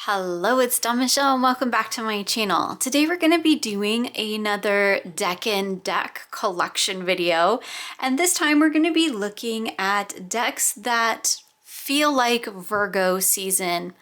Hello, it's Dawn Michelle and welcome back to my channel. Today we're going to be doing another Decan deck collection video, and this time we're going to be looking at decks that feel like Virgo season,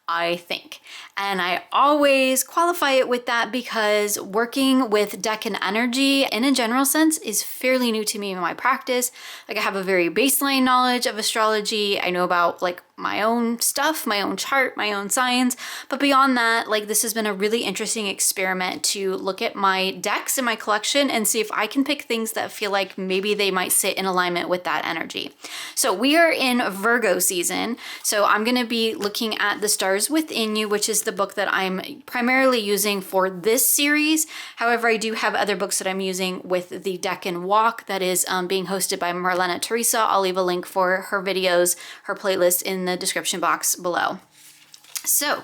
I think. And I always qualify it with that because working with Decan energy in a general sense is fairly new to me in my practice. Like, I have a very baseline knowledge of astrology. I know about like my own stuff, my own chart, my own signs. But beyond that, like, this has been a really interesting experiment to look at my decks in my collection and see if I can pick things that feel like maybe they might sit in alignment with that energy. So we are in Virgo season. So I'm going to be looking at The Stars Within You, which is the book that I'm primarily using for this series. However, I do have other books that I'm using with the Decan Walk that is being hosted by Marlena Teresa. I'll leave a link for her videos, her playlist in the description box below. So,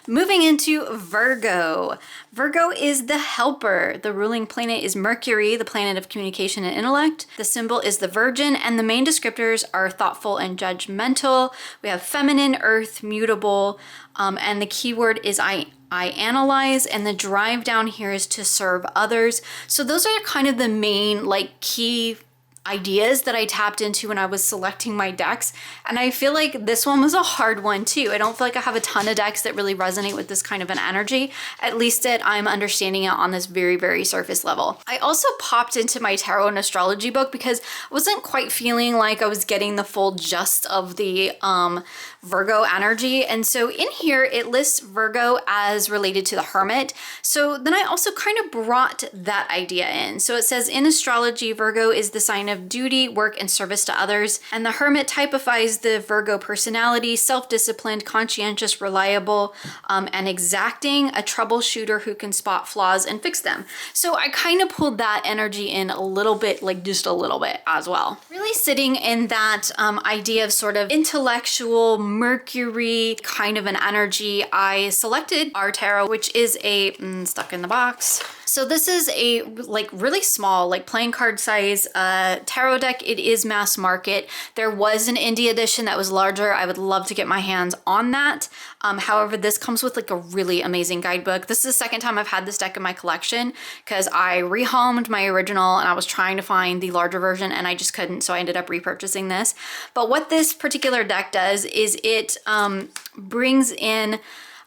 moving into Virgo. Virgo is the helper. The ruling planet is Mercury, the planet of communication and intellect. The symbol is the Virgin, and the main descriptors are thoughtful and judgmental. We have feminine, earth, mutable, and the keyword is I analyze, and the drive down here is to serve others. So those are kind of the main like key ideas that I tapped into when I was selecting my decks, and I feel like this one was a hard one too. I don't feel like I have a ton of decks that really resonate with this kind of an energy, at least that I'm understanding it on this very, very surface level. I also popped into my tarot and astrology book because I wasn't quite feeling like I was getting the full gist of the Virgo energy, and so in here it lists Virgo as related to the Hermit. So then I also kind of brought that idea in. So it says in astrology, Virgo is the sign of duty, work, and service to others. And the Hermit typifies the Virgo personality: self-disciplined, conscientious, reliable, and exacting, a troubleshooter who can spot flaws and fix them. So I kind of pulled that energy in a little bit, like just a little bit as well. Really sitting in that idea of sort of intellectual, Mercury kind of an energy, I selected our tarot, which is a stuck in the box. So this is a like really small, like playing card size tarot deck. It is mass market. There was an indie edition that was larger. I would love to get my hands on that. However, this comes with like a really amazing guidebook. This is the second time I've had this deck in my collection because I rehomed my original and I was trying to find the larger version and I just couldn't, so I ended up repurchasing this. But what this particular deck does is it brings in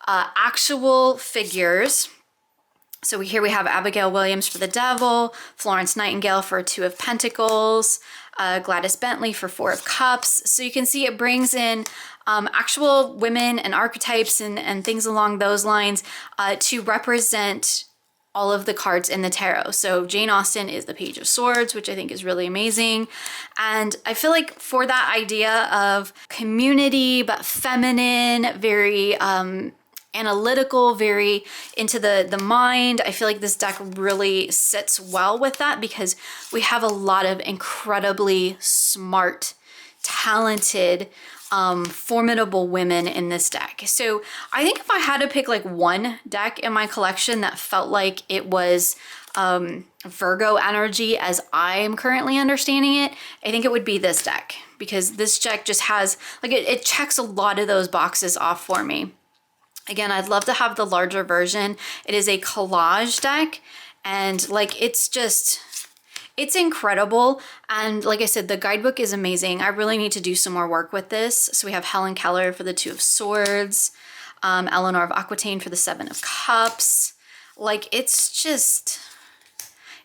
actual figures. So here we have Abigail Williams for the Devil, Florence Nightingale for Two of Pentacles, Gladys Bentley for Four of Cups. So you can see it brings in actual women and archetypes and things along those lines to represent all of the cards in the tarot. So Jane Austen is the Page of Swords, which I think is really amazing. And I feel like for that idea of community, but feminine, very analytical, very into the mind, I feel like this deck really sits well with that because we have a lot of incredibly smart, talented, formidable women in this deck. So I think if I had to pick like one deck in my collection that felt like it was Virgo energy as I'm currently understanding it, I think it would be this deck, because this deck just has like it checks a lot of those boxes off for me. Again, I'd love to have the larger version. It is a collage deck, and like it's incredible. And like I said, the guidebook is amazing. I really need to do some more work with this. So we have Helen Keller for the Two of Swords, Eleanor of Aquitaine for the Seven of Cups. Like,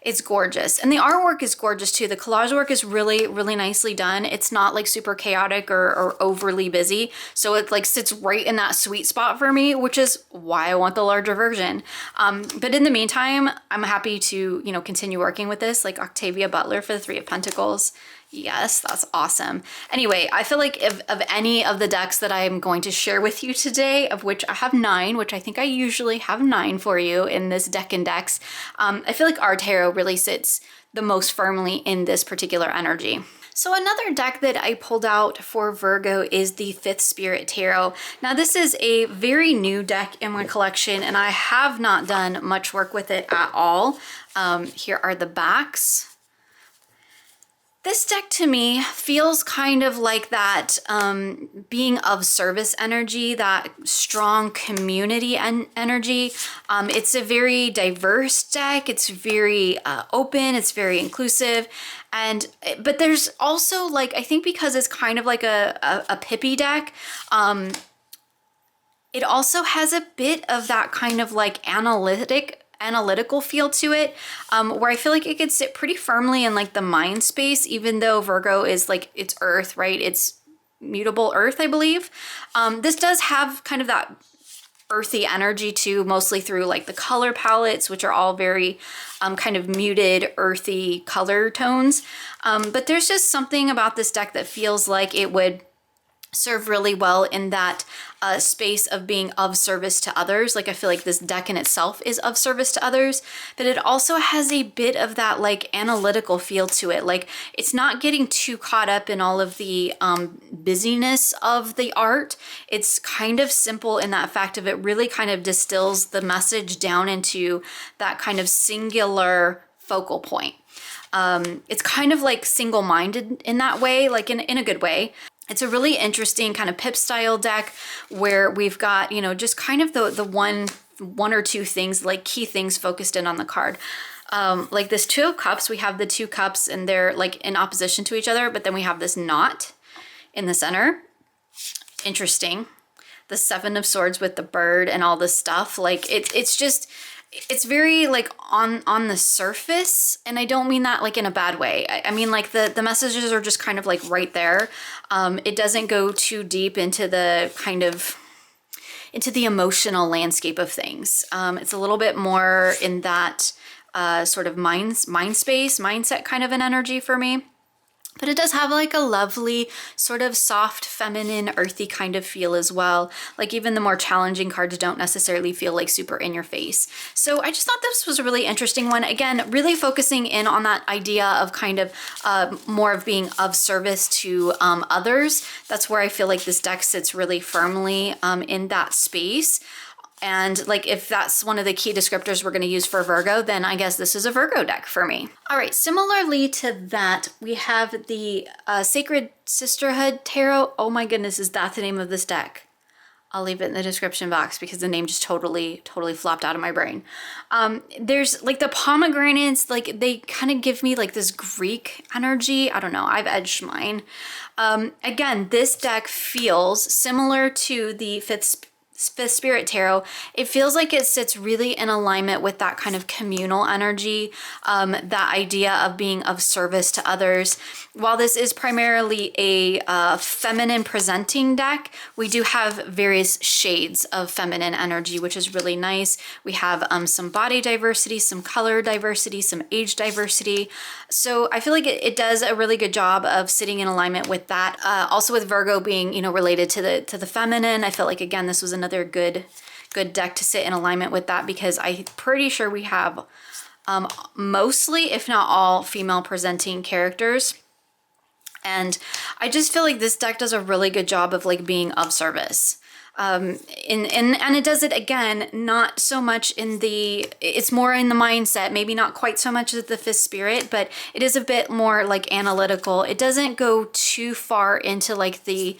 it's gorgeous. And the artwork is gorgeous too. The collage work is really, really nicely done. It's not like super chaotic or overly busy. So it like sits right in that sweet spot for me, which is why I want the larger version. But in the meantime, I'm happy to, you know, continue working with this, like Octavia Butler for the Three of Pentacles. Yes, that's awesome. Anyway, I feel like if of any of the decks that I'm going to share with you today, of which I have 9, which I think I usually have 9 for you in this Decan decks, I feel like our tarot really sits the most firmly in this particular energy. So another deck that I pulled out for Virgo is the Fifth Spirit Tarot. Now this is a very new deck in my collection and I have not done much work with it at all. Here are the backs. This deck to me feels kind of like that being of service energy, that strong community energy. It's a very diverse deck. It's very open. It's very inclusive. But there's also like, I think because it's kind of like a pippy deck, it also has a bit of that kind of like analytical feel to it, where I feel like it could sit pretty firmly in like the mind space, even though Virgo is like, it's earth, right? It's mutable earth, I believe. This does have kind of that earthy energy too, mostly through like the color palettes, which are all very kind of muted, earthy color tones. But there's just something about this deck that feels like it would serve really well in that space of being of service to others. Like I feel like this deck in itself is of service to others, but it also has a bit of that like analytical feel to it. Like it's not getting too caught up in all of the busyness of the art. It's kind of simple in that fact of it really kind of distills the message down into that kind of singular focal point. It's kind of like single-minded in that way, like in a good way. It's a really interesting kind of pip style deck where we've got, you know, just kind of the one or two things, like key things focused in on the card. Like this Two of Cups, we have the two cups and they're like in opposition to each other, but then we have this knot in the center. Interesting. The Seven of Swords with the bird and all this stuff. Like it's just, it's very like on the surface, and I don't mean that like in a bad way. I mean like the messages are just kind of like right there. It doesn't go too deep into the kind of into the emotional landscape of things. It's a little bit more in that sort of mind space, mindset kind of an energy for me. But it does have like a lovely sort of soft, feminine, earthy kind of feel as well. Like even the more challenging cards don't necessarily feel like super in your face. So I just thought this was a really interesting one. Again, really focusing in on that idea of kind of more of being of service to others. That's where I feel like this deck sits really firmly in that space. And like if that's one of the key descriptors we're going to use for Virgo, then I guess this is a Virgo deck for me. All right, similarly to that, we have the Sacred Sisterhood Tarot. Oh my goodness, is that the name of this deck? I'll leave it in the description box because the name just totally flopped out of my brain. There's like the pomegranates, like they kind of give me like this Greek energy. I don't know, I've edged mine. Again, this deck feels similar to the Fifth Spirit Tarot. It feels like it sits really in alignment with that kind of communal energy, that idea of being of service to others. While this is primarily a feminine presenting deck, we do have various shades of feminine energy, which is really nice. We have some body diversity, some color diversity, some age diversity. So I feel like it does a really good job of sitting in alignment with that. Also with Virgo being, you know, related to the feminine, I felt like, again, this was another good deck to sit in alignment with that, because I'm pretty sure we have mostly, if not all, female presenting characters. And I just feel like this deck does a really good job of like being of service. And it does it, again, not so much in the, it's more in the mindset, maybe not quite so much as the Fifth Spirit, but it is a bit more like analytical. It doesn't go too far into like the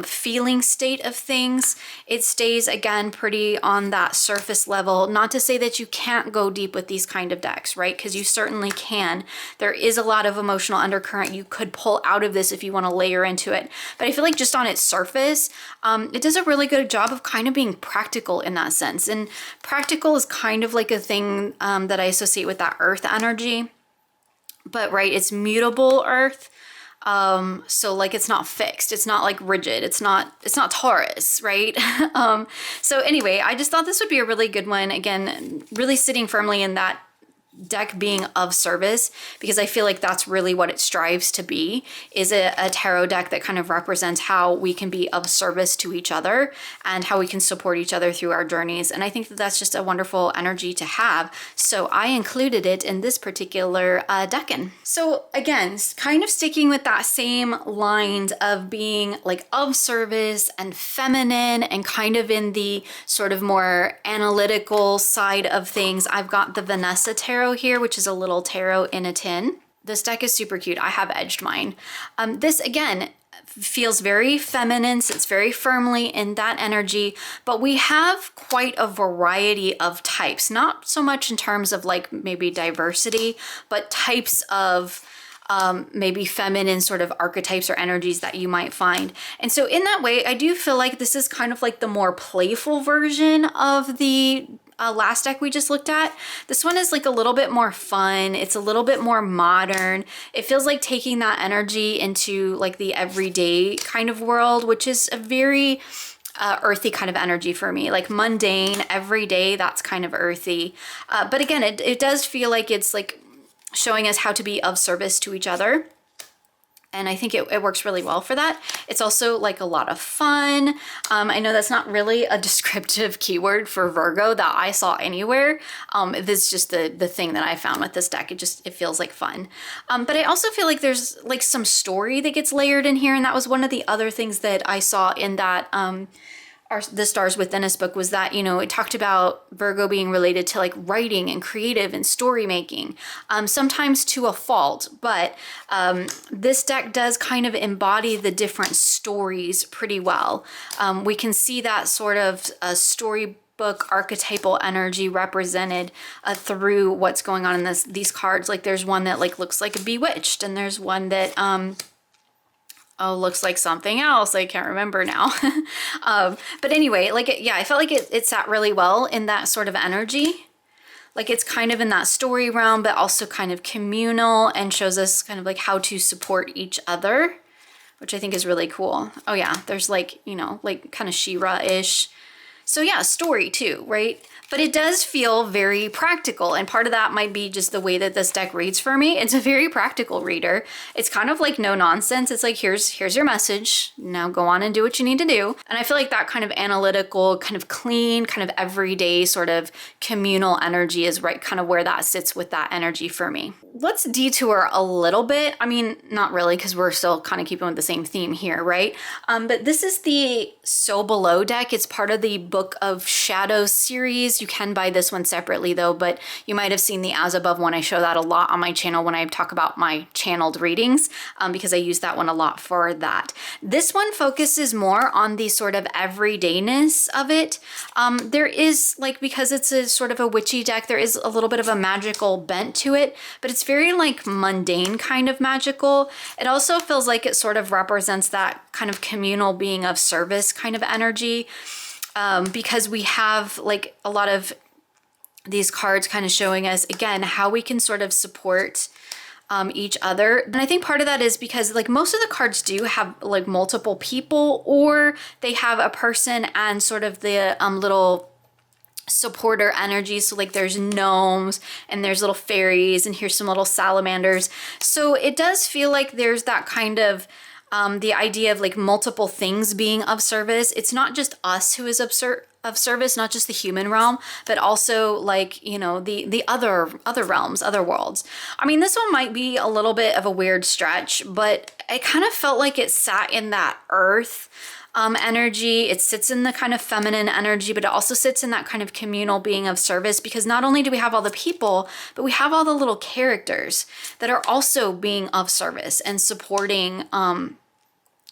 feeling state of things. It stays, again, pretty on that surface level. Not to say that you can't go deep with these kind of decks, right? Because you certainly can. There is a lot of emotional undercurrent you could pull out of this if you want to layer into it. But I feel like just on its surface, it does a really good job of kind of being practical in that sense. And practical is kind of like a thing that I associate with that earth energy. But right, it's mutable earth. So like it's not fixed, it's not like rigid, it's not Taurus, right? So anyway, I just thought this would be a really good one. Again, really sitting firmly in that deck being of service, because I feel like that's really what it strives to be, is a tarot deck that kind of represents how we can be of service to each other and how we can support each other through our journeys. And I think that that's just a wonderful energy to have. So I included it in this particular Decan. So again, kind of sticking with that same line of being like of service and feminine and kind of in the sort of more analytical side of things, I've got the Vanessa Tarot here, which is a little tarot in a tin. This deck is super cute. I have edged mine. This, again, feels very feminine. It's very firmly in that energy, but we have quite a variety of types, not so much in terms of like maybe diversity, but types of maybe feminine sort of archetypes or energies that you might find. And so in that way, I do feel like this is kind of like the more playful version of the last deck we just looked at. This one is like a little bit more fun. It's a little bit more modern. It feels like taking that energy into like the everyday kind of world, which is a very earthy kind of energy for me, like mundane, everyday, that's kind of earthy. But again, it does feel like it's like showing us how to be of service to each other. And I think it works really well for that. It's also like a lot of fun. I know that's not really a descriptive keyword for Virgo that I saw anywhere. This is just the thing that I found with this deck. It feels like fun. But I also feel like there's like some story that gets layered in here. And that was one of the other things that I saw in that the Stars Within Us book, was that, you know, it talked about Virgo being related to like writing and creative and story making, sometimes to a fault, but this deck does kind of embody the different stories pretty well. We can see that sort of storybook archetypal energy represented through what's going on in these cards. Like there's one that like looks like a bewitched, and there's one that looks like something else. I can't remember now. But anyway, like, yeah, I felt like it sat really well in that sort of energy. Like it's kind of in that story realm, but also kind of communal, and shows us kind of like how to support each other, which I think is really cool. Oh yeah, there's like, you know, like kind of She-Ra-ish. So yeah, story too, right? But it does feel very practical, and part of that might be just the way that this deck reads for me. It's a very practical reader. It's kind of like no nonsense. It's like, here's your message. Now go on and do what you need to do. And I feel like that kind of analytical, kind of clean, kind of everyday sort of communal energy is right kind of where that sits with that energy for me. Let's detour a little bit. I mean, not really, because we're still kind of keeping with the same theme here, right? But this is the So Below deck. It's part of the Book of Shadows series. You can buy this one separately though, but you might have seen the As Above one. I show that a lot on my channel when I talk about my channeled readings, because I use that one a lot for that. This one focuses more on the sort of everydayness of it. There is, like, because it's a sort of a witchy deck, there is a little bit of a magical bent to it, but it's very like mundane kind of magical. It also feels like it sort of represents that kind of communal being of service kind of energy. Because we have like a lot of these cards kind of showing us, again, how we can sort of support each other. And I think part of that is because like most of the cards do have like multiple people, or they have a person and sort of the little supporter energy. So like there's gnomes and there's little fairies, and here's some little salamanders. So it does feel like there's that kind of the idea of like multiple things being of service. It's not just us who is of service, not just the human realm, but also like, you know, the other realms, other worlds. I mean, this one might be a little bit of a weird stretch, but it kind of felt like it sat in that earth energy. It sits in the kind of feminine energy, but it also sits in that kind of communal being of service, because not only do we have all the people, but we have all the little characters that are also being of service and supporting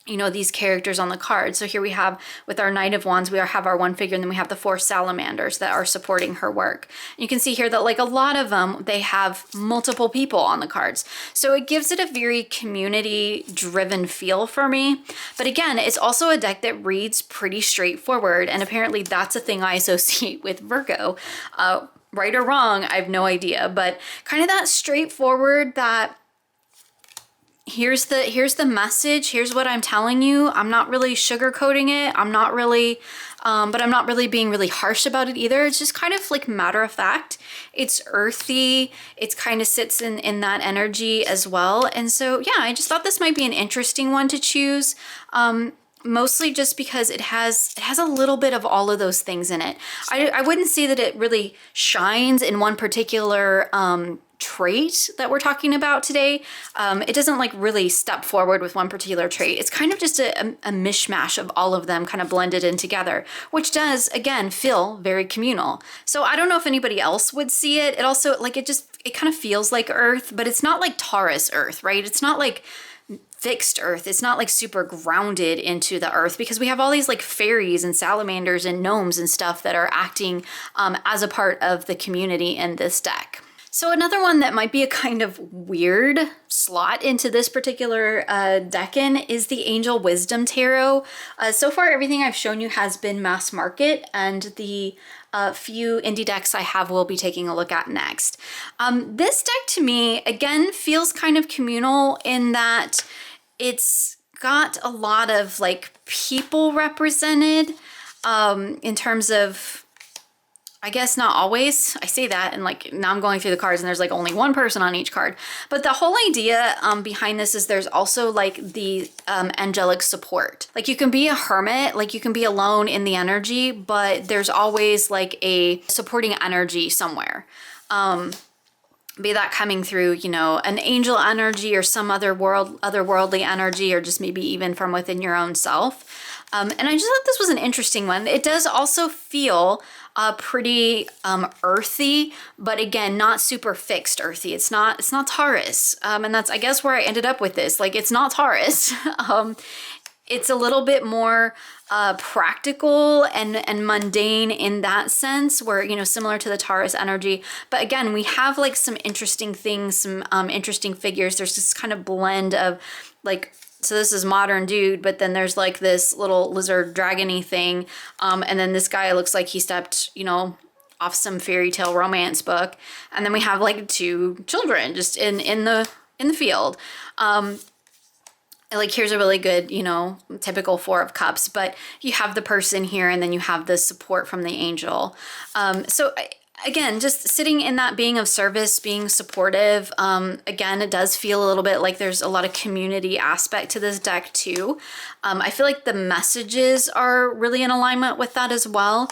you know, these characters on the card. So here we have, with our Knight of Wands, we have our one figure, and then we have the 4 salamanders that are supporting her work. You can see here that like a lot of them, they have multiple people on the cards. So it gives it a very community driven feel for me. But again, it's also a deck that reads pretty straightforward. And apparently that's a thing I associate with Virgo. Right or wrong, I have no idea, but kind of that straightforward, that here's the message, here's what I'm telling you. I'm not really sugarcoating it. I'm not really, but I'm not really being really harsh about it either. It's just kind of like matter of fact. It's earthy. It's kind of sits in that energy as well. And so, yeah, I just thought this might be an interesting one to choose. Mostly just because it has a little bit of all of those things in it. I wouldn't say that it really shines in one particular trait that we're talking about today. It doesn't like really step forward with one particular trait. It's kind of just a mishmash of all of them kind of blended in together, which does, again, feel very communal. So I don't know if anybody else would see it. It also, like, it it kind of feels like Earth, but it's not like Taurus Earth, right? It's not like fixed Earth. It's not like super grounded into the Earth, because we have all these like fairies and salamanders and gnomes and stuff that are acting as a part of the community in this deck. So another one that might be a kind of weird slot into this particular decan is the Angel Wisdom Tarot. So far, everything I've shown you has been mass market, and the few indie decks I have we'll be taking a look at next. This deck to me, again, feels kind of communal in that it's got a lot of like people represented in terms of, I guess not always. I say that and like now I'm going through the cards and there's like only one person on each card. But the whole idea behind this is there's also like the angelic support. Like you can be a hermit, like you can be alone in the energy, but there's always like a supporting energy somewhere. Be that coming through, you know, an angel energy or some otherworldly energy, or just maybe even from within your own self. And I just thought this was an interesting one. It does also feel pretty earthy, but again, not super fixed earthy. It's not Taurus. And that's, I guess, where I ended up with this. Like, it's not Taurus. It's a little bit more practical and mundane in that sense, where, you know, similar to the Taurus energy. But again, we have like some interesting things, some interesting figures. There's this kind of blend of like, so this is modern dude, but then there's like this little lizard dragony thing. And then this guy looks like he stepped, you know, off some fairy tale romance book. And then we have like two children just in the field. Like here's a really good, you know, typical Four of Cups, but you have the person here and then you have the support from the angel. So again, just sitting in that being of service, being supportive. Again, it does feel a little bit like there's a lot of community aspect to this deck too. I feel like the messages are really in alignment with that as well.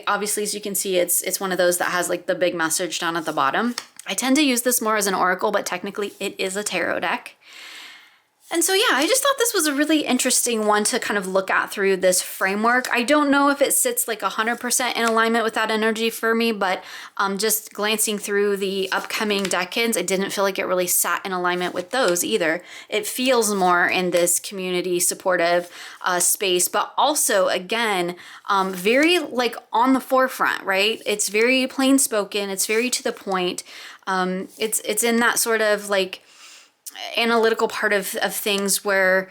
Obviously, as you can see, it's one of those that has like the big message down at the bottom. I tend to use this more as an oracle, but technically it is a tarot deck. And so, yeah, I just thought this was a really interesting one to kind of look at through this framework. I don't know if it sits like 100% in alignment with that energy for me, but just glancing through the upcoming decans, I didn't feel like it really sat in alignment with those either. It feels more in this community supportive space, but also, again, very like on the forefront, right? It's very plain spoken. It's very to the point. It's in that sort of like analytical part of things where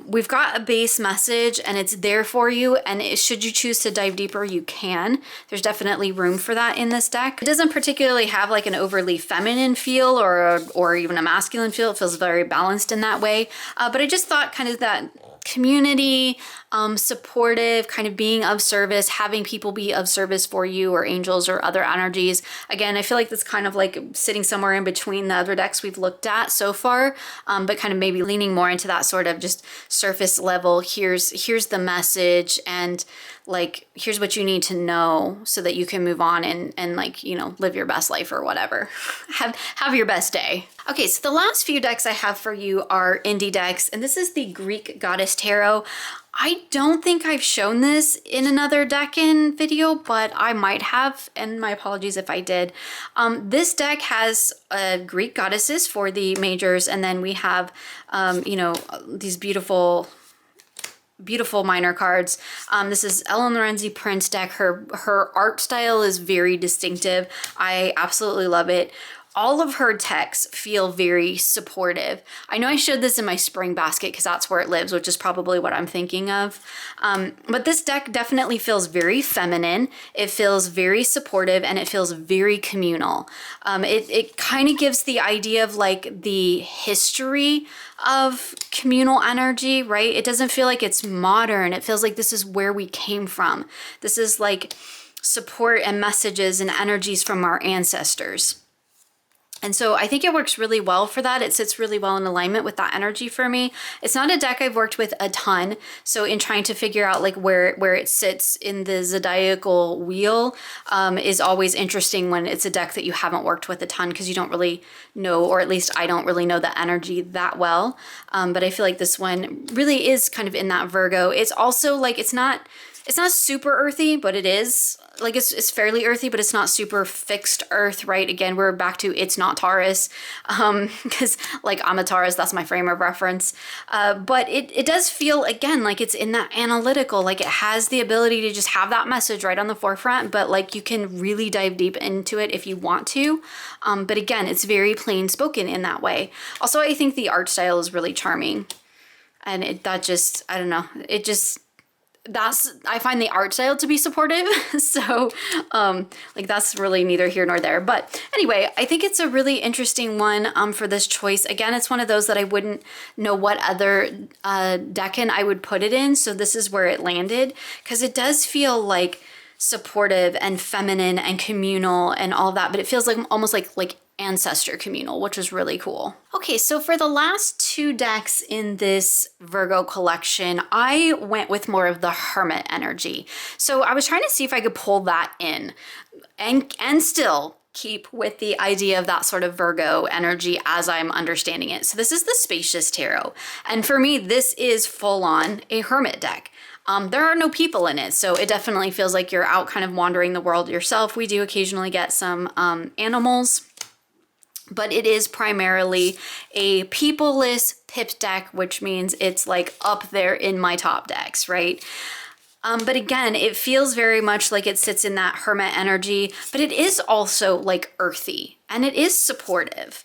we've got a base message and it's there for you, and should you choose to dive deeper, you can. There's definitely room for that in this deck. It doesn't particularly have like an overly feminine feel or even a masculine feel. It feels very balanced in that way. But I just thought kind of that community, supportive, kind of being of service, having people be of service for you, or angels or other energies. Again, I feel like that's kind of like sitting somewhere in between the other decks we've looked at so far, but kind of maybe leaning more into that sort of just surface level. Here's the message, and like, here's what you need to know so that you can move on and like, you know, live your best life or whatever. Have your best day. Okay, so the last few decks I have for you are indie decks, and this is the Greek Goddess Tarot. I don't think I've shown this in another decan video, but I might have, and my apologies if I did. This deck has Greek goddesses for the majors, and then we have, you know, these beautiful minor cards. This is Ellen Lorenzi Prince deck. Her art style is very distinctive. I absolutely love it. All of her texts feel very supportive. I know I showed this in my spring basket because that's where it lives, which is probably what I'm thinking of. But this deck definitely feels very feminine. It feels very supportive, and it feels very communal. It kind of gives the idea of like the history of communal energy, right? It doesn't feel like it's modern. It feels like this is where we came from. This is like support and messages and energies from our ancestors. And so I think it works really well for that. It sits really well in alignment with that energy for me. It's not a deck I've worked with a ton. So in trying to figure out like where it sits in the zodiacal wheel is always interesting when it's a deck that you haven't worked with a ton, because you don't really know, or at least I don't really know the energy that well. But I feel like this one really is kind of in that Virgo. It's also like, it's not it's not super earthy, but it is. Like it's fairly earthy, but it's not super fixed earth, right? Again, we're back to it's not Taurus, because like I'm a Taurus, that's my frame of reference. But it does feel, again, like it's in that analytical, like it has the ability to just have that message right on the forefront, but like you can really dive deep into it if you want to. But again, it's very plain spoken in that way. Also, I think the art style is really charming. And I don't know, I find the art style to be supportive. So, like that's really neither here nor there. But anyway, I think it's a really interesting one for this choice. Again, it's one of those that I wouldn't know what other decan I would put it in. So this is where it landed, because it does feel like supportive and feminine and communal and all of that, but it feels like almost like ancestor communal, which is really cool. Okay, so for the last two decks in this Virgo collection, I went with more of the Hermit energy. So I was trying to see if I could pull that in and still keep with the idea of that sort of Virgo energy as I'm understanding it. So this is the Spacious Tarot. And for me, this is full on a Hermit deck. There are no people in it, so it definitely feels like you're out kind of wandering the world yourself. We do occasionally get some animals, but it is primarily a peopleless pip deck, which means it's like up there in my top decks, right? But again, it feels very much like it sits in that Hermit energy, but it is also like earthy and it is supportive.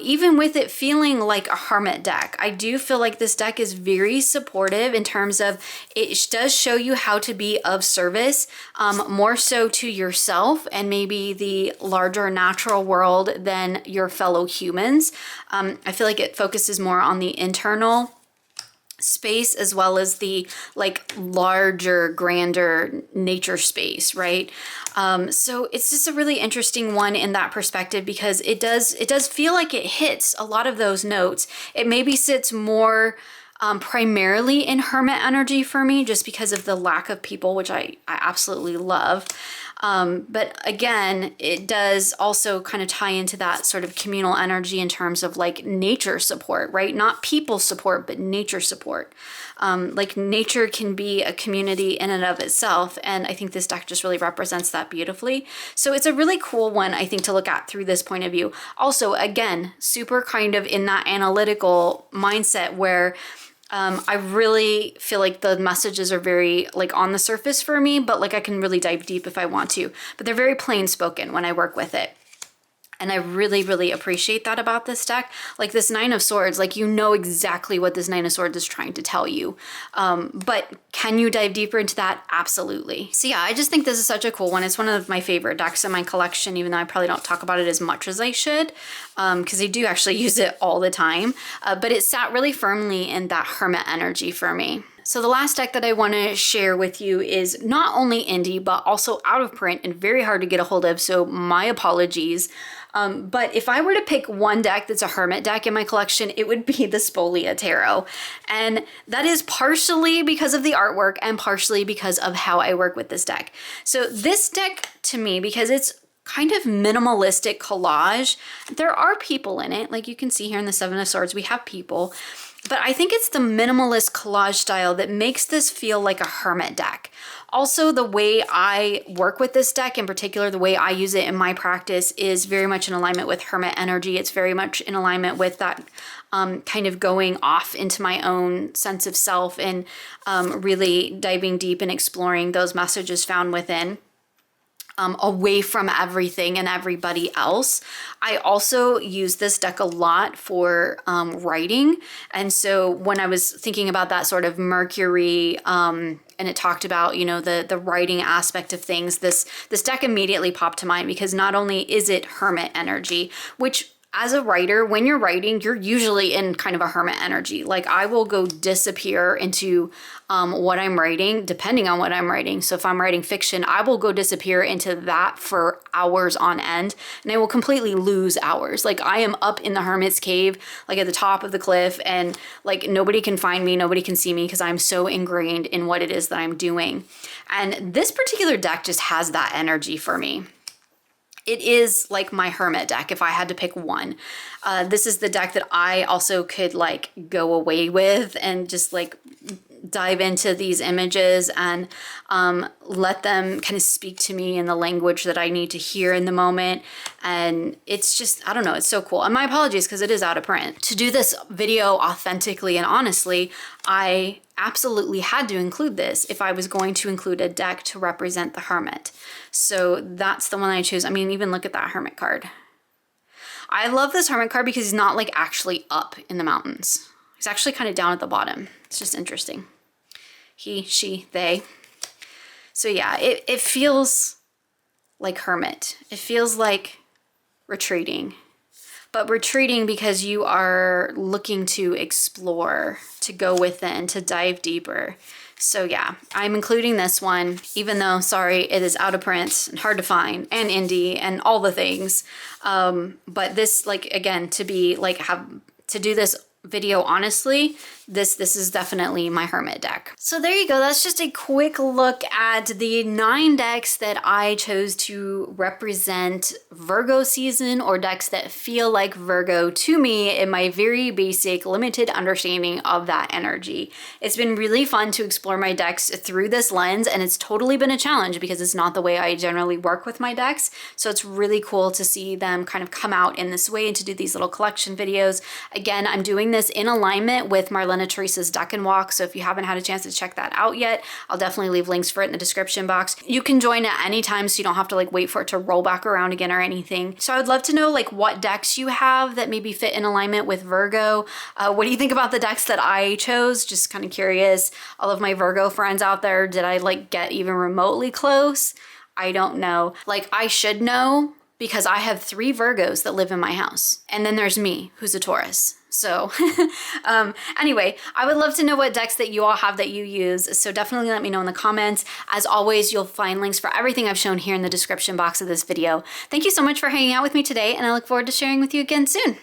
Even with it feeling like a Hermit deck, I do feel like this deck is very supportive in terms of it does show you how to be of service, more so to yourself and maybe the larger natural world than your fellow humans. I feel like it focuses more on the internal space as well as the like larger, grander nature space, right? So it's just a really interesting one in that perspective, because it does feel like it hits a lot of those notes. It maybe sits more primarily in Hermit energy for me, just because of the lack of people, which I absolutely love. But again, it does also kind of tie into that sort of communal energy in terms of like nature support, right? Not people support, but nature support. Like nature can be a community in and of itself. And I think this deck just really represents that beautifully. So it's a really cool one, I think, to look at through this point of view. Also, again, super kind of in that analytical mindset where I really feel like the messages are very like on the surface for me, but like I can really dive deep if I want to. But they're very plain spoken when I work with it. And I really, really appreciate that about this deck. Like this Nine of Swords, like you know exactly what this Nine of Swords is trying to tell you. But can you dive deeper into that? Absolutely. So yeah, I just think this is such a cool one. It's one of my favorite decks in my collection, even though I probably don't talk about it as much as I should, because I do actually use it all the time. But it sat really firmly in that Hermit energy for me. So the last deck that I want to share with you is not only indie, but also out of print and very hard to get a hold of, so my apologies. But if I were to pick one deck that's a Hermit deck in my collection, it would be the Spolia Tarot. And that is partially because of the artwork and partially because of how I work with this deck. So this deck, to me, because it's kind of minimalistic collage, there are people in it. Like you can see here in the Seven of Swords, we have people. But I think it's the minimalist collage style that makes this feel like a Hermit deck. Also, the way I work with this deck, in particular, the way I use it in my practice, is very much in alignment with Hermit energy. It's very much in alignment with that kind of going off into my own sense of self and really diving deep and exploring those messages found within. Away from everything and everybody else. I also use this deck a lot for writing. And so when I was thinking about that sort of Mercury, and it talked about, you know, the writing aspect of things, this deck immediately popped to mind, because not only is it Hermit energy, which as a writer, when you're writing, you're usually in kind of a Hermit energy. Like I will go disappear into what I'm writing, depending on what I'm writing. So if I'm writing fiction, I will go disappear into that for hours on end, and I will completely lose hours. Like I am up in the Hermit's cave, like at the top of the cliff, and like nobody can find me, nobody can see me, because I'm so ingrained in what it is that I'm doing. And this particular deck just has that energy for me. It is like my Hermit deck if I had to pick one. This is the deck that I also could like go away with and just like dive into these images and let them kind of speak to me in the language that I need to hear in the moment. And it's just, I don't know, it's so cool. And my apologies because it is out of print. To do this video authentically and honestly, I absolutely had to include this if I was going to include a deck to represent the Hermit. So that's the one I chose. I mean, even look at that Hermit card. I love this Hermit card because he's not like actually up in the mountains. He's actually kind of down at the bottom. It's just interesting. He, she, they. So yeah, it feels like Hermit. It feels like retreating. But retreating because you are looking to explore, to go within, to dive deeper. So yeah, I'm including this one, even though, sorry, it is out of print and hard to find and indie and all the things. But this, like, again, to do this video honestly, this is definitely my Hermit deck. So there you go. That's just a quick look at the 9 decks that I chose to represent Virgo season, or decks that feel like Virgo to me in my very basic limited understanding of that energy. It's been really fun to explore my decks through this lens, and it's totally been a challenge because it's not the way I generally work with my decks. So it's really cool to see them kind of come out in this way and to do these little collection videos. Again, I'm doing this in alignment with Marlena Teresa's Decan Walk, so if you haven't had a chance to check that out yet, I'll definitely leave links for it in the description box. You can join at any time, so you don't have to like wait for it to roll back around again or anything. So I would love to know like what decks you have that maybe fit in alignment with Virgo. What do you think about the decks that I chose? Just kind of curious. All of my Virgo friends out there, did I like get even remotely close? I don't know. Like, I should know because I have 3 Virgos that live in my house. And then there's me, who's a Taurus. So anyway, I would love to know what decks that you all have that you use. So definitely let me know in the comments. As always, you'll find links for everything I've shown here in the description box of this video. Thank you so much for hanging out with me today, and I look forward to sharing with you again soon.